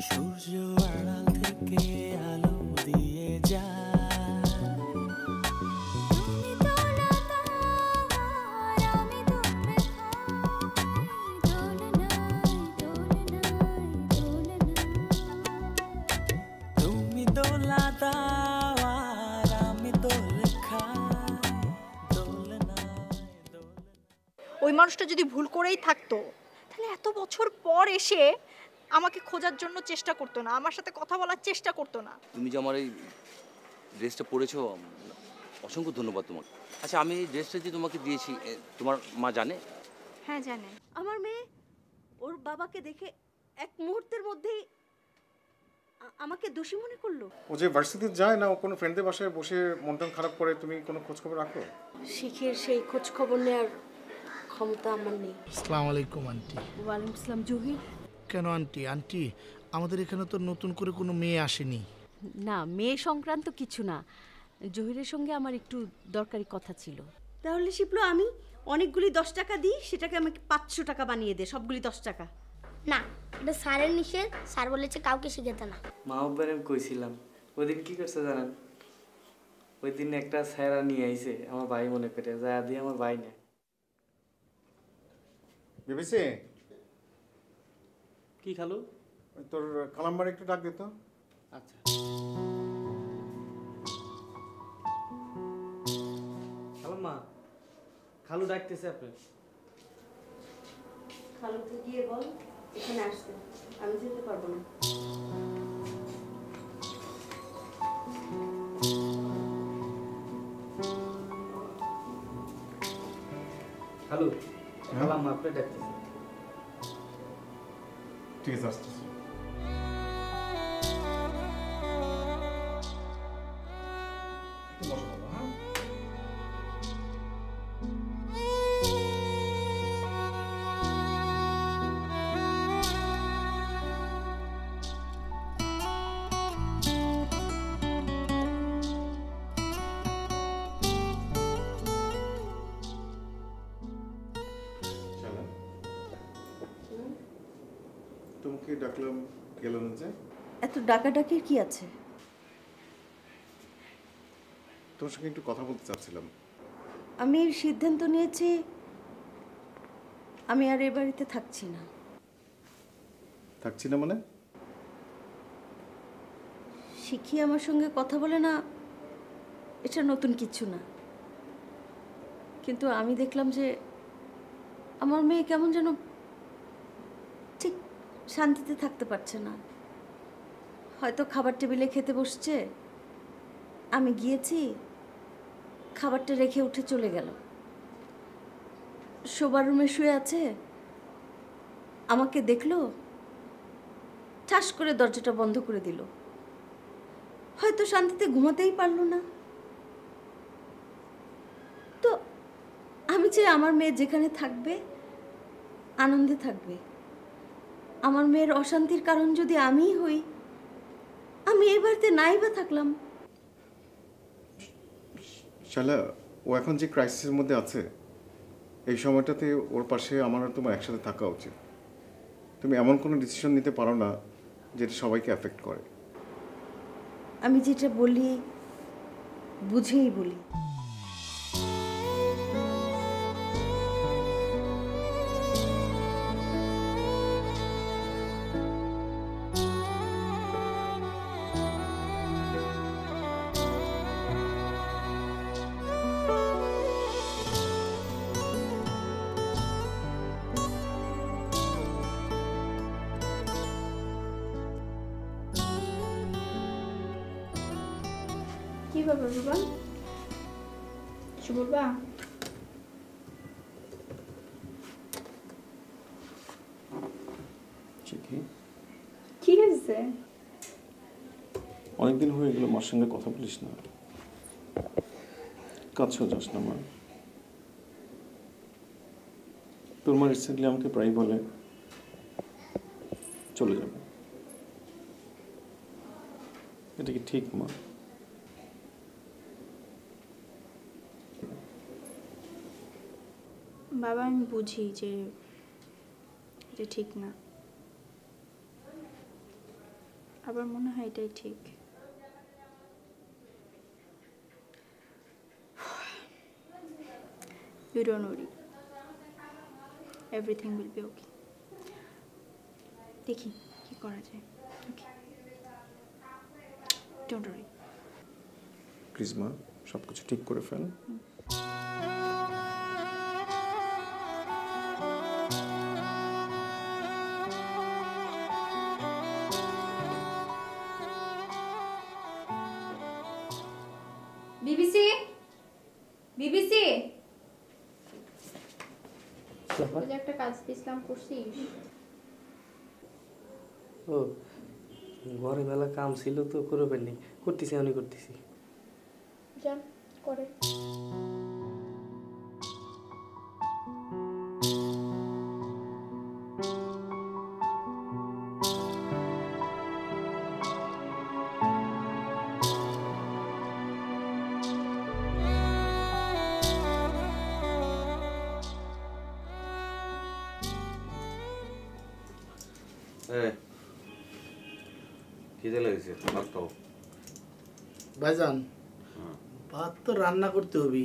সূর্য আড়াল থেকে আলো দিয়ে যায়, তুমি দোলা দাও আর আমি দোল খাই, দোলনায় দোলনায়। ওই মানুষটা যদি ভুল করেই থাকতো তাহলে এত বছর পর এসে আমাকে খোঁজার জন্য চেষ্টা করতো না, আমার সাথে কথা বলার চেষ্টা করতো না। তুমি যে আমার এই ড্রেসটা পরেছো, অসংখ্য ধন্যবাদ তোমাকে। আচ্ছা, আমি এই ড্রেসটা যে তোমাকে দিয়েছি, তোমার মা জানে? হ্যাঁ জানে। আমার মেয়ে ওর বাবাকে দেখে এক মুহূর্তের মধ্যেই আমাকে দোষী মনে করলো। ও যে ভার্সিটিতে যায় না, ও কোনো ফ্রেন্ডের বাসায় বসে মন টন খারাপ করে, তুমি কোনো খোঁজ খবর রাখো? শিখের সেই খোঁজ খবর নেওয়ার ক্ষমতা আমার নেই। আসসালামু আলাইকুম আন্টি। ওয়ালাইকুম আসসালাম। জহির? কেন আন্টি? আন্টি, আমাদের এখানে তো নতুন করে কোনো মেয়ে আসেনি। না, মেয়ে সংক্রান্ত কিছু না, জহিরের সঙ্গে আমার একটু দরকারি কথা ছিল। তাহলে শিপলো, আমি অনেকগুলি 10 টাকা দিই, সেটাকে আমাকে 500 টাকা বানিয়ে দে, সবগুলি 10 টাকা। না, এটা স্যারের নিষেধ, স্যার বলেছে কাউকে শিখাতে না। মা আব্বারে কইছিলাম, ওই দিন কি করছে জানেন? ওই দিন একটা স্যারা নিয়ে আইছে আমার ভাই মনে করে, যা দিয়ে আমার ভাই নেয়। ভেবেছে কি খালু? তোর কালাম্বার একটু ডাক দিত। আচ্ছা। মা, খালু ডাকতেছে আপনার। খালুকে গিয়ে বল এখানে আসতে, আমি যেতে পারবো না। খালু, খালাম্মা আপনার ডাকতেছে। ঠিক আছে, আসতেছি। তোমাকে ডাকলাম, গেল না যে? এত ডাকাডাকির কি আছে? তোমার সঙ্গে একটু কথা বলতে চাচ্ছিলাম। আমি এই সিদ্ধান্ত নিয়েছি, আমি আর এই বাড়িতে থাকছি না। থাকছি না মানে? শিখি আমার সঙ্গে কথা বলে না, এটা নতুন কিছু না, কিন্তু আমি দেখলাম যে আমার মেয়ে কেমন যেন ঠিক শান্তিতে থাকতে পারছে না। হয়তো খাবার টেবিলে খেতে বসছে, আমি গিয়েছি, খাবারটা রেখে উঠে চলে গেল। শোবার রুমে শুয়ে আছে, আমাকে দেখলো, ঠাস করে দরজাটা বন্ধ করে দিল। হয়তো শান্তিতে ঘুমাতেই পারলো না। তো আমি চাই আমার মেয়ে যেখানে থাকবে আনন্দে থাকবে। আমার মেয়ের অশান্তির কারণ যদি আমিই হই, আমি এই বাড়িতে নাই বা থাকলাম। শালা, ও এখন যে ক্রাইসিসের মধ্যে আছে, এই সময়টাতে ওর পাশে আমার আর তোমার একসাথে থাকা উচিত। তুমি এমন কোনো ডিসিশন নিতে পারো না যেটা সবাইকে অ্যাফেক্ট করে। আমি যেটা বলি বুঝেই বলি। কি ব্যাপার বাবা, কিছু বলবা? কি হয়েছে? অনেকদিন হয়ে গেল মার সঙ্গে কথা বলিস না, কাছেও যাস না মা। তোর মা রিসেন্টলি আমাকে প্রায় বলে চলে যাবে। এটা কি ঠিক মা? বাবা, আমি বুঝি যে এটা ঠিক না, আবার মনে হয় এটাই ঠিক। You don't worry. Everything will be okay. দেখি কি করা যায়। ওকে, ডোন্ট ওয়ারি। প্লিজ মা, সব কিছু ঠিক করে ফেল। বিবিসি, বিবিসি, একটা কাজ দিছিলাম, করছিস? ও ঘরে মেলা কাম ছিল তো করে ফেলনি, করতেছি আমি করতেছি। যা করে। খিদে লেগেছে, ভাত খাও। ভাইজান, ভাত তো রান্না করতে হবে।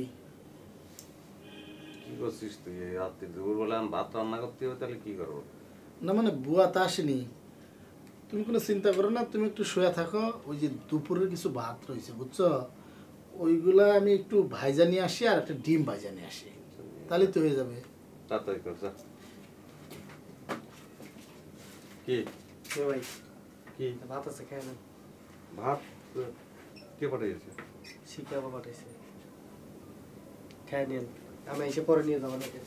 কি করছিস তুই এই রাত্রি দুপুরবেলা? ভাত রান্না করতে হবে, তাহলে কি করবো? না মানে বুয়া তো আসেনি, তুমি কোনো চিন্তা করো না, তুমি একটু শুয়ে থাকো। ওই যে দুপুরের কিছু ভাত রয়েছে বুঝছো, ওইগুলা আমি একটু ভাইজা নিয়ে আসি আর একটা ডিম ভাইজা নিয়ে আসি, তাহলে তো হয়ে যাবে। তাড়াতাড়ি কর যা। কি ভাই কি ভাত আছে, খাই না? ভাত কে পাঠিয়েছে? শিখে আবার পাঠাইছে, খাই নিন, আমি এসে পরে নিয়ে যাবো নাকি।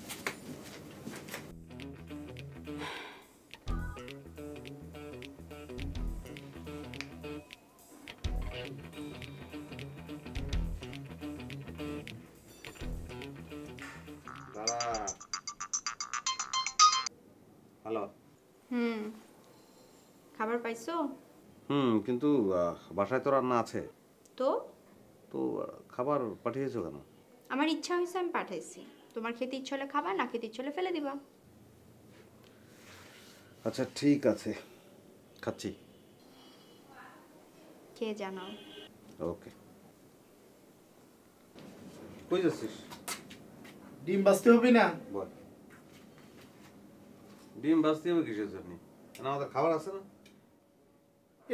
হ্যালো। খাবার পাইছো? কিন্তু বাসায় তো রান্না আছে। তো তো খাবার পাঠিয়েছো কেন? আমার ইচ্ছা হয়েছে, আমি পাঠাইছি। তোমার খেতে ইচ্ছা হলে খাবা, না খেতে ইচ্ছা হলে ফেলে দিবা। আচ্ছা ঠিক আছে, খাচ্ছি। কে জানাও। ওকে। কই যাচ্ছিস? ডিম বাজতে হবে না? বল। ডিম বাজতে হবে কিসের জন্য? আমাদের খাবার আছে না?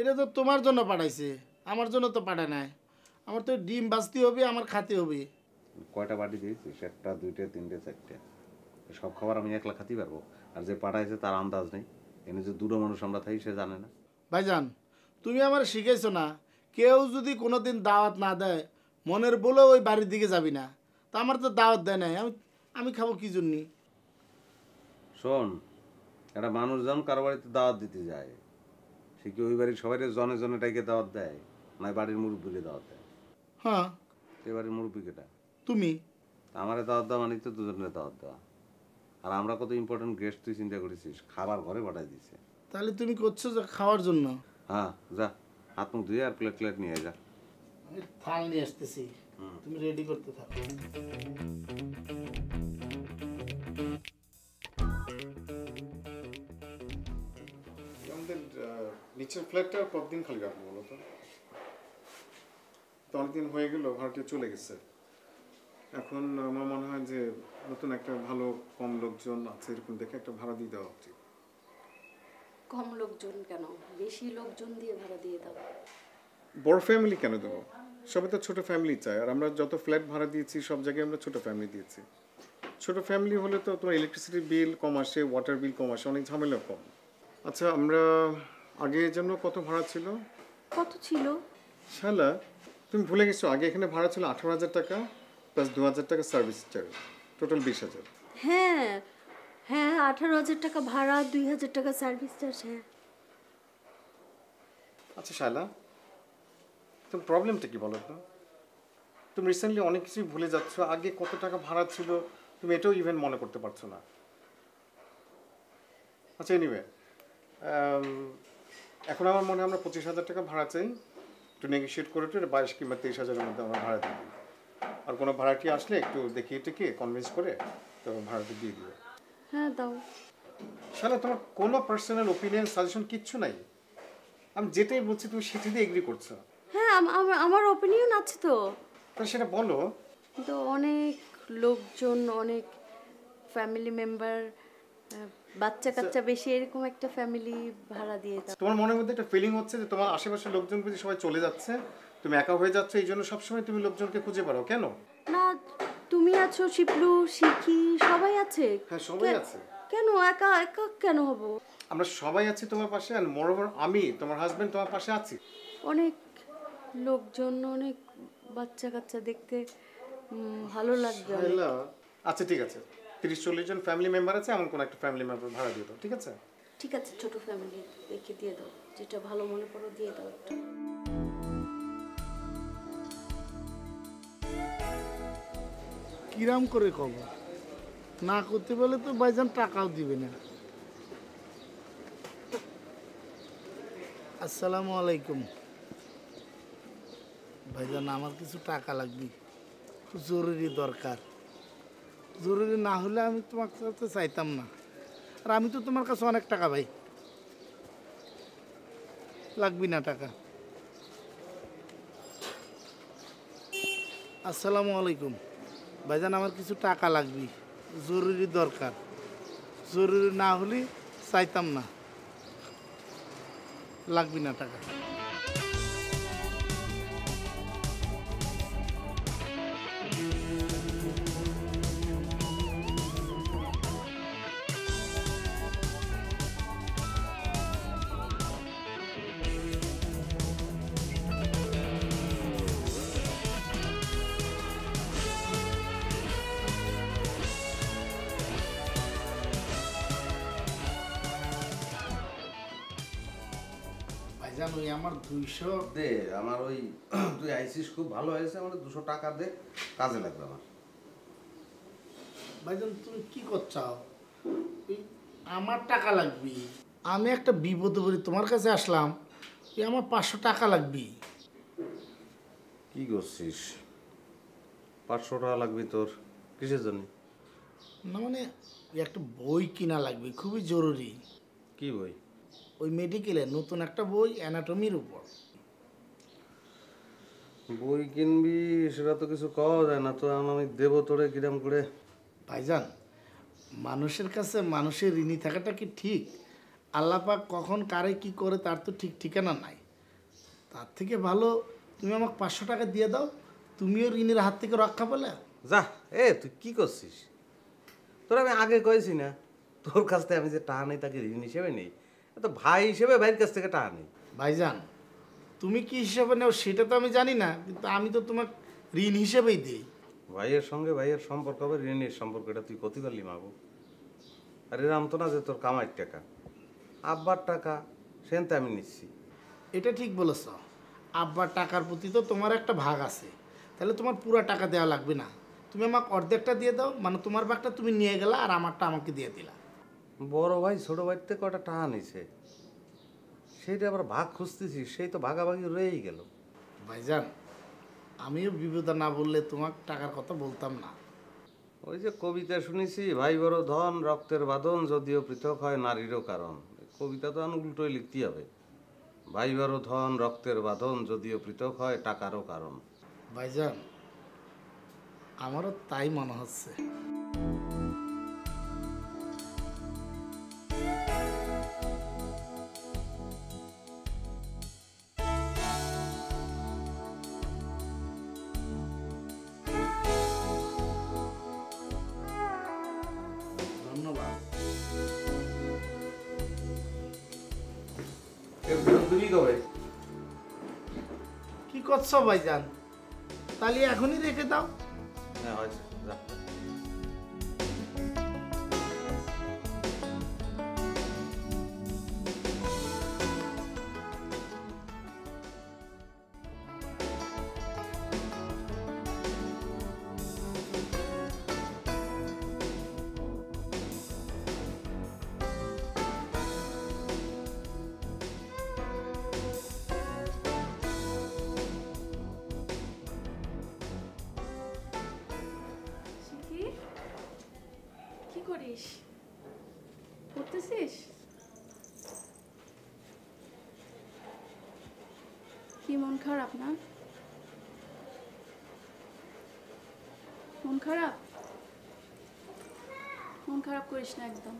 এটা তো তোমার জন্য পাঠাইছে, আমার জন্য তো পাঠায় নাই। আমার তো ডিম বাজতে হবে, আমার খাতে হবে। কয়টা বাটি দিয়েছিস? একটা, দুইটা, তিনটে, চারটে? সব খাবার আমি একলা খাতে পারবো? আর যে পাঠাইছে তার আন্দাজ নেই। এনে যে দুটো মানুষ আমরা থাকি সে জানে না। ভাইজান, তুমি আমার শিখাইছো না, কেউ যদি কোনোদিন দাওয়াত না দেয় মনের বলেও ওই বাড়ির দিকে যাবি না। তা আমার তো দাওয়াত দেয় নাই, আমি খাবো কি জন্যে? শোন, একটা মানুষ যখন কারো বাড়িতে দাওয়াত দিতে যায়, সে কি ওই বাড়ির সবাই জনে জনে টাইকে দাওয়াত দেয়, না বাড়ির মুরব্বীকে দাওয়াত দেয়? হ্যাঁ। এই বাড়ির মুরব্বী কেটা? তুমি। আমারে দাওয়াত দেওয়া মানে তো দুজনের দাওয়াত দেওয়া। আর আমরা কত ইম্পর্টেন্ট গেস্ট তুই চিন্তা করেছিস, খাবার ঘরে পাঠাই দিছে। তাহলে তুমি করছো যে খাওয়ার জন্য? হ্যাঁ যা, হাত মুখ ধুয়ে আর প্লেট প্লেট নিয়ে যা। আমি থাল নিয়ে আসতেছি, তুমি রেডি করতে থাকো। আমাদের নিচের ফ্ল্যাটটা কতদিন খালি রাখবো বলো তো? তো অনেকদিন হয়ে গেল, ভাড়াটিয়া চলে গেছে। এখন আমার মনে হয় যে নতুন একটা ভালো কম লোকজন আছে এরকম দেখে একটা ভাড়া দিয়ে দেওয়া উচিত। কম লোকজন কেন, বেশি লোকজন দিয়ে ভাড়া দিয়ে দাও। বড় ফ্যামিলি কেন দেবো? সবাই তো ছোট ফ্যামিলি চায়, আর আমরা যত ফ্ল্যাট ভাড়া দিয়েছি সব জায়গায় আমরা ছোট ফ্যামিলি দিয়েছি। ছোট ফ্যামিলি হলে তো তোমার ইলেকট্রিসিটি বিল কম আসে, ওয়াটার বিল কম আসে, অনেক ঝামেলা কম। আচ্ছা, আমরা আগে জন্য কত ভাড়া ছিল? কত ছিল? শালা, তুমি ভুলে গেছো, আগে এখানে ভাড়া ছিল 18,000 টাকা প্লাস 2,000 টাকা সার্ভিস চার্জ, টোটাল 20,000। হ্যাঁ হ্যাঁ, 18,000 টাকা ভাড়া, 2,000 টাকা সার্ভিস চার্জ। হ্যাঁ। আচ্ছা শালা, তোমার প্রবলেমটা কি বলো তো? তুমি রিসেন্টলি অনেক কিছুই ভুলে যাচ্ছ। আগে কত টাকা ভাড়া ছিল তুমি এটাও ইভেন মনে করতে পারছো না। আচ্ছা এনিওয়ে, এখন আমার মনে হয় আমরা 25,000 টাকা ভাড়া চাই। একটু নেগোশিয়েট করে 22 কিংবা 23,000-এর মধ্যে আমরা ভাড়া দিই। আর কোনো ভাড়াটি আসলে একটু দেখিয়ে টেকিয়ে কনভিন্স করে তখন ভাড়াটি দিয়ে দিবে। হ্যাঁ দাও। শালা, তোমার কোনো পার্সোনাল ওপিনিয়ন সাজেশন কিচ্ছু নাই। আমি যেটাই বলছি তুমি সেটাতে এগ্রি করছো। হ্যাঁ, আমার ওপিনিয়ন আছে তো। তো সেটা বলো। কিন্তু অনেক লোকজন, অনেক ফ্যামিলি মেম্বার, বাচ্চা কাচ্চা বেশি, এরকম একটা ফ্যামিলি ভাড়া দিয়ে দাও। তোমার মনের মধ্যে একটা ফিলিং হচ্ছে যে তোমার আশেপাশের লোকজন বুঝি সবাই চলে যাচ্ছে, তুমি একা হয়ে যাচ্ছ, এই জন্য সবসময় তুমি লোকজনকে খুঁজে পারো। কেন? না, তুমি আছো, শিপলু, শিখি, সবাই আছে। হ্যাঁ, সবাই আছে। কেন একা একা কেন হব? আমরা সবাই আছি তোমার পাশে, আর মোরওভার আমি তোমার হাজবেন্ড তোমার পাশে আছি। অনেক লোকজন, অনেক বাচ্চা কাচ্চা, দেখতে ভালো লাগবে অনেক। আচ্ছা ঠিক আছে, 30-40 জন ফ্যামিলি মেম্বার আছে, এমন কোন একটা ফ্যামিলি মেম্বার ভাড়া দিয়ে দাও। ঠিক আছে? ঠিক আছে, ছোট ফ্যামিলি দেখে দিয়ে দাও, যেটা ভালো মনে করো দিয়ে দাও একটা। কিরাম করে কব, না করতে বলে তো ভাইজান টাকাও দিবে না। আসসালামু আলাইকুম ভাইজান, আমার কিছু টাকা লাগবে, খুব জরুরি দরকার। জরুরি না হলে আমি তোমার কাছে চাইতাম না, আর আমি তো তোমার কাছে অনেক টাকা ভাই, লাগবে না টাকা। আসসালামু আলাইকুম ভাইজান, আমার কিছু টাকা লাগবে, জরুরি দরকার। জরুরি না হলে চাইতাম না, লাগবে না টাকা। ভাইজান ওই আমার 200 দে, আমার ওই তুই আইসিস খুব ভালো হয়েছে, আমার 200 টাকা দে, কাজে লাগবে আমার। ভাইজান তুমি কি করছাও? ওই আমার টাকা লাগবে, আমি একটা বিপদে পড়ে তোমার কাছে আসলাম, ওই আমার 500 টাকা লাগবে। কি করছিস? 500 টাকা লাগবে তোর? কিসের জন্য? না মানে ওই একটা বই কিনা লাগবে, খুবই জরুরি। কি বই? ওই মেডিকেলে নতুন একটা বই, অ্যানাটমির উপর। বই কিনবি সেটা তো কিছু কওয়া যায় না তো, আমি দেবো তোরে কিরম করে? ভাইজান মানুষের কাছে মানুষের ঋণী থাকাটা কি ঠিক? আল্লাহ পাক কখন কারে কি করে তার তো ঠিক ঠিকানা নাই। তার থেকে ভালো তুমি আমাকে 500 টাকা দিয়ে দাও, তুমিও ঋণের হাত থেকে রক্ষা পেলে। যা, তুই কি করছিস? তোর আমি আগে কয়েছি না তোর কাছ থেকে আমি যে টাকা নেই তাকে ঋণ হিসেবে নেই, তো ভাই হিসেবে ভাইয়ের কাছ থেকে টাকা নেই। ভাইজান তুমি কি হিসেবে নেও সেটা তো আমি জানি না, কিন্তু আমি তো তোমাকে ঋণ হিসেবেই দিই। ভাইয়ের সঙ্গে ভাইয়ের সম্পর্ক হবে, ঋণের সম্পর্ক, এটা তুই কতি পারলি মাগো? আর এরম তো না যে তোর কামাইয়ের টাকা, আব্বার টাকা, সেনতে আমি নিচ্ছি। এটা ঠিক বলেছ, আব্বার টাকার প্রতি তো তোমার একটা ভাগ আছে, তাহলে তোমার পুরো টাকা দেওয়া লাগবে না, তুমি আমাকে অর্ধেকটা দিয়ে দাও, মানে তোমার ভাগটা তুমি নিয়ে গেলা আর আমারটা আমাকে দিয়ে দিলা। বড় ভাই ছোট ভাইয়ের থেকে কটা টাকা নিছে, সেইটা আবার ভাগ খুঁজতেছি, সেই তো ভাগাভাগি রয়েই গেল। ভাইজান আমিও বিপদে না বললে তোমাকে টাকার কথা বলতাম না। ওই যে কবিতা শুনেছি, ভাই বড় ধন রক্তের বাঁধন, যদিও পৃথক হয় নারীরও কারণ। কবিতা তো উল্টোই লিখতে হবে, ভাই বড় ধন রক্তের বাঁধন, যদিও পৃথক হয় টাকারও কারণ। ভাইজান আমারও তাই মনে হচ্ছে। ধন্যবাদ। কি করছো ভাইজান? তাহলে এখনই রেখে দাও। হ্যাঁ হয়েছে, যা। কি করিস? পড়তেছিস? কি মন খারাপ না? মন খারাপ? মন খারাপ করিস না একদম।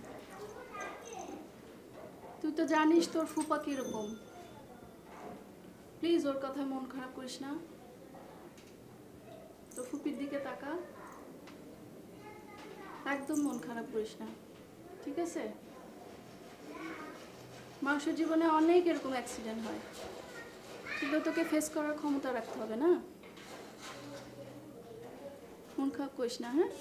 তুই তো জানিস তোর ফুপা কিরকম। প্লিজ ওর কথায় মন খারাপ করিস না। তোর ফুপির দিকে তাকা, একদম মন খারাপ করিস না, ঠিক আছে? মানুষের জীবনে অনেক এরকম অ্যাক্সিডেন্ট হয়, কিন্তু তোকে ফেস করার ক্ষমতা রাখতে হবে না। মন খারাপ করিস না, হ্যাঁ?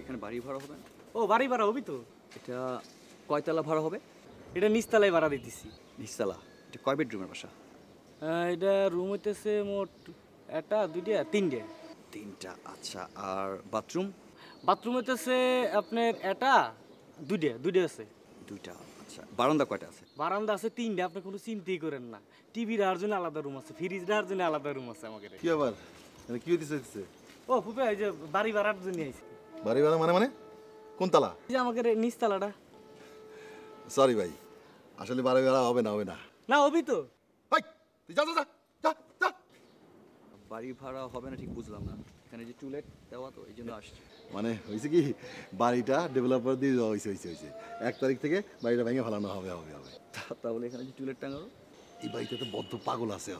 এখানে বাড়ি ভাড়া হবে? ও বাড়ি ভাড়া হবি তো। এটা কয়তলা ভাড়া হবে? এটা নিচতলায় ভাড়া দিতেছি। নিচতলা? এটা কয় বেডরুমের বাসা? এটা রুম হইতেছে মোট একটা, দুইটা, তিনটে। তিনটা, আচ্ছা। আর বাথরুম? বাথরুম হইতেছে আপনার একটা, দুইটা আছে। দুইটা, আচ্ছা। বারান্দা কয়টা আছে? বারান্দা আছে তিনটে, আপনি কোনো চিন্তাই করেন না। টিভি রাখার জন্য আলাদা রুম আছে, ফ্রিজ রাখার জন্য আলাদা রুম আছে আমাকে। কি আবার কি হইতেছে? ও ফুপে, এই যে বাড়ি ভাড়ার জন্য আইছি। বাড়ি ভাড়া মানে কোন তালা? এই যে আমাকে নিচতলাটা। সরি ভাই, আসলে বাড়ি ভাড়া হবে না। না হবি তো। তুই যা যা যা যা। বাড়ি ভাড়া হবে না ঠিক বুঝলাম না। এখানে যে টুলেট দেওয়া তো এই জন্য আসছে। মানে হয়েছে কি, বাড়িটা ডেভেলপার দিয়ে দেওয়া হয়েছে 1 তারিখ থেকে বাড়িটা ভেঙে ফেলানো হবে। তাহলে এখানে যে টুলেট টাঙানো, এই বাড়িতে তো বদ্ধ পাগল আছে।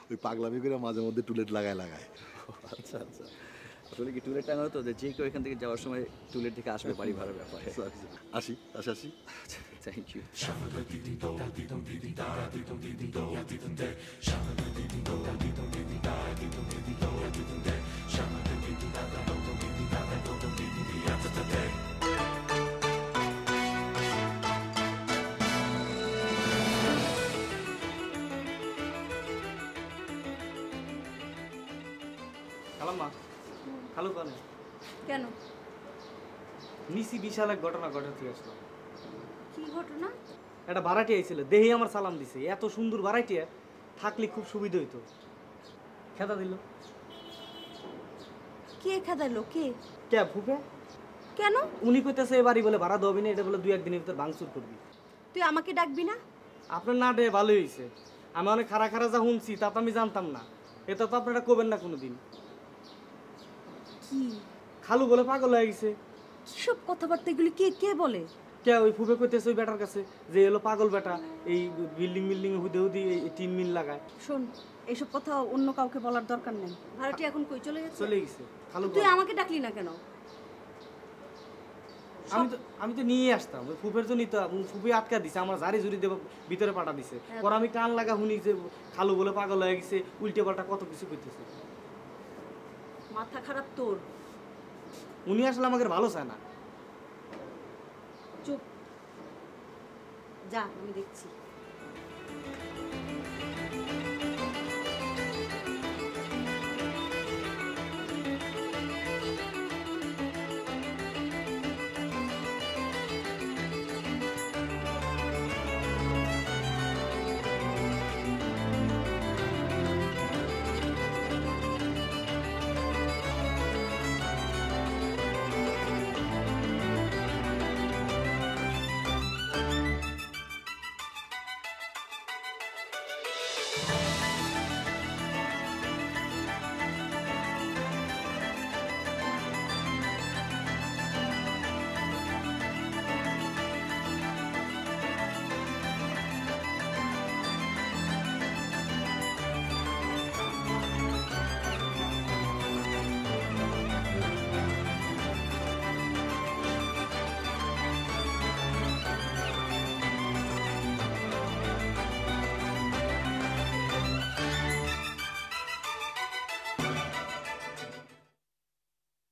ওই পাগলামি করে মাঝে মধ্যে টুলেট লাগায়। আচ্ছা। আসলে কি টুলেট টাঙানো তো, যে কেউ এখান থেকে যাওয়ার সময় টুলেট থেকে আসবে বাড়ি ভাড়ার ব্যাপারে। আসি। Thank you. খালু কানে কেন? নিচি বিশাল এক ঘটনা ঘটাতে আসলো। কি ঘটনা? একটা ভাড়াটি আইছিল, দেহি আমার সালাম দিছে। এত সুন্দর ভাড়াটি থাকলে খুব সুবিধা হইতো। খেদা দিল। কে খেদাইলো? কে ফুপে? কেন? উনি কইতেছে এ বাড়ি বলে ভাড়া দেবি না, এটা বলে 2-1 দিনের ভিতর ভাঙচুর করবি। তুই আমাকে ডাকবি না? আপনার না ডে ভালোই হয়েছে। আমি অনেক খারা যা শুনছি তা তো আমি জানতাম না। এটা তো আপনারা করবেন না কোনোদিন। কি খালু বলে পাগল হয়ে গেছে। সব কথাবার্তা এগুলি কে বলে? কে? ওই ফুপে কইতেছে ওই বেটার কাছে যে এলো পাগল বেটা, এই বিল্ডিং হুদে এই 3 মিল লাগায়। শোন, এইসব কথা অন্য কাউকে বলার দরকার নেই। ভাড়াটি এখন কই চলে গেছে? চলে গেছে। খালু তুই আমাকে ডাকলি না কেন? আমি তো নিয়ে আসতাম। ওই ফুপের জন্যই তো ফুপে আটকা দিছে, আমার জারি জুরি দেব ভিতরে পাঠা দিছে। পর আমি কান লাগা শুনি যে খালু বলে পাগল হয়ে গেছে, উল্টে পাল্টা কত কিছু কইতেছে। মাথা খারাপ তোর? উনি আসলে আমাকে ভালো চায় না। চুপ যা, আমি দেখছি।